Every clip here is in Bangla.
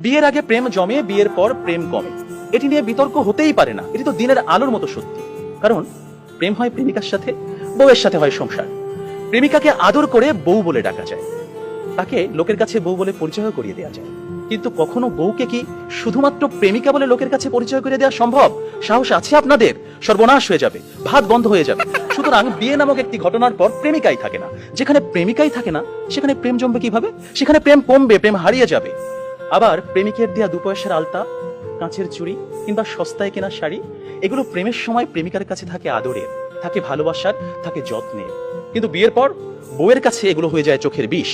বিয়ের আগে প্রেম জমে, বিয়ের পর প্রেম কমে, এটি নিয়ে বিতর্ক হতেই পারে না। এটি তো দিনের আলোর মতো সত্যি। কারণ প্রেম হয় প্রেমিকার সাথে, বউয়ের সাথে হয় সংসার। প্রেমিকাকে আদর করে বউ বলে ডাকা যায়, তাকে লোকের কাছে বউ বলে পরিচয় করিয়ে দেওয়া যায়। কিন্তু কখনো বউকে কি শুধুমাত্র প্রেমিকা বলে লোকের কাছে পরিচয় করে দেওয়া সম্ভব? সাহস আছে আপনাদের? সর্বনাশ হয়ে যাবে, ভাত বন্ধ হয়ে যাবে। সুতরাং বিয়ে নামক একটি ঘটনার পর প্রেমিকাই থাকে না। যেখানে প্রেমিকাই থাকে না, সেখানে প্রেম জমবে কিভাবে? সেখানে প্রেম কমবে, প্রেম হারিয়ে যাবে। আবার প্রেমিকের দেয়া 2 পয়সার আলতা, কাঁচের চুড়ি কিংবা সস্তায় কেনা শাড়ি, এগুলো প্রেমের সময় প্রেমিকার কাছে থাকে আদরের, থাকে ভালোবাসার, থাকে যত্নের। কিন্তু বিয়ের পর বউয়ের কাছে এগুলো হয়ে যায় চোখের বিষ।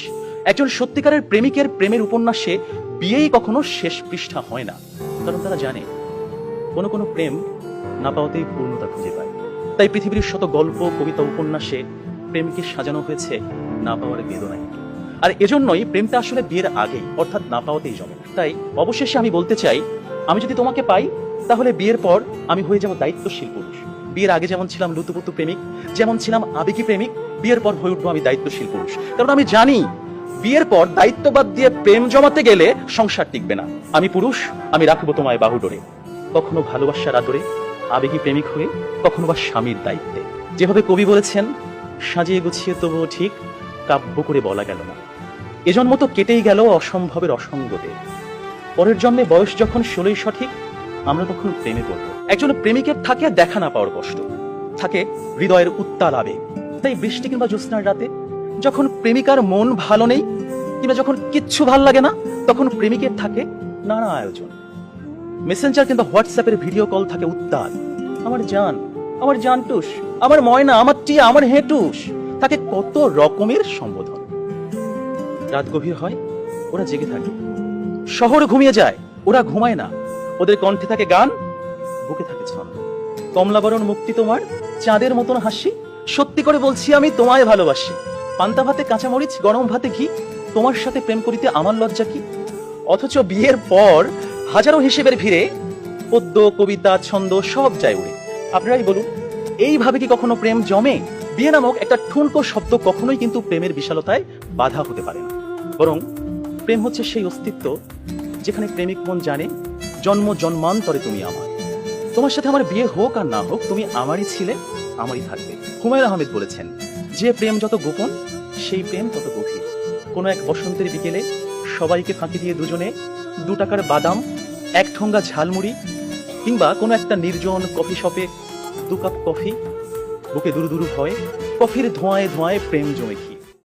একজন সত্যিকারের প্রেমিকের প্রেমের উপন্যাসে বিয়েই কখনো শেষ পৃষ্ঠা হয় না। কারণ তারা জানে কোনো কোনো প্রেম না পাওয়াতেই পূর্ণতা খুঁজে পায়। তাই পৃথিবীর শত গল্প, কবিতা, উপন্যাসে প্রেমকে সাজানো হয়েছে না পাওয়ার বেদনায়। আর এজন্যই প্রেমটা আসলে বিয়ের আগেই, অর্থাৎ না পাওয়াতেই জমে। তাই অবশেষে আমি বলতে চাই, আমি যদি তোমাকে পাই তাহলে বিয়ের পর আমি হয়ে যাব দায়িত্বশীল পুরুষ। বিয়ের আগে যেমন ছিলাম লুতুপুতু প্রেমিক, যেমন ছিলাম আবেগী প্রেমিক, বিয়ের পর হয়ে উঠবো আমি দায়িত্বশীল পুরুষ। কারণ আমি জানি বিয়ের পর দায়িত্ববাদ দিয়ে প্রেম জমাতে গেলে সংসার টিকবে না। আমি পুরুষ, আমি রাখবো তোমায় বাহুডোরে, কখনো ভালোবাসার আদরে, আবেগী প্রেমিক হয়ে, কখনো বা স্বামীর দায়িত্বে। যেভাবে কবি বলেছেন, সাজিয়ে গুছিয়ে তবুও ঠিক কাব্য করে বলা গেল না। এ জন্ম তো কেটেই গেল অসম্ভবের অসঙ্গতে। পরের জন্মে বয়স যখন 16ই সঠিক, আমরা তখন প্রেমে পড়ব। একজন প্রেমিকের থাকে দেখা না পাওয়ার কষ্ট, থাকে হৃদয়ের উত্তাল আবেগ। তাই বৃষ্টি কিংবা জ্যোৎস্নার রাতে যখন প্রেমিকার মন ভালো নেই, কিংবা যখন কিচ্ছু ভাল লাগে না, তখন প্রেমিকের থাকে নানা আয়োজন। মেসেঞ্জার কিংবা হোয়াটসঅ্যাপের ভিডিও কল থাকে উত্তাল। আমার জান, আমার জানটুস, আমার ময়না, আমার টিয়া, আমার হেটুস, থাকে কত রকমের সম্বোধন। রাত গভীর হয়, ওরা জেগে থাকে। শহর ঘুমিয়ে যায়, ওরা ঘুমায় না। ওদের কণ্ঠে থাকে গান, বুকে থাকে ছন্দ। কমলাবরণ মুক্তি তোমার, চাঁদের মতন হাসি, সত্যি করে বলছি আমি তোমায় ভালোবাসি। পান্তা ভাতে কাঁচামরিচ, গরম ভাতে ঘি, তোমার সাথে প্রেম করিতে আমার লজ্জা কি? অথচ বিয়ের পর হাজারো হিসেবের ভিড়ে পদ্য, কবিতা, ছন্দ সব যায় উড়ে। আপনারাই বলুন, এইভাবে কি কখনো প্রেম জমে? বিয়ে নামক একটা ঠুনকো শব্দ কখনোই কিন্তু প্রেমের বিশালতায় বাধা হতে পারে না। বরং প্রেম হচ্ছে সেই অস্তিত্ব যেখানে প্রেমিক মন জানে জন্ম জন্মান্তরে তুমি আমার। তোমার সাথে আমার বিয়ে হোক আর না হোক, তুমি আমারই ছিলে, আমারই থাকবে। হুমায়ুন আহমেদ বলেছেন, যে প্রেম যত গোপন, সেই প্রেম তত গভীর। কোনো এক বসন্তের বিকেলে সবাইকে ফাঁকি দিয়ে দুজনে 2 টাকার বাদাম, 1 ঠোঙ্গা ঝালমুড়ি, কিংবা কোনো একটা নির্জন কফি শপে 2 কাপ কফি, বুকে দুরু দুরু ভয়, কফির ধোঁয়ায় ধোঁয়ায় প্রেম জমে কি।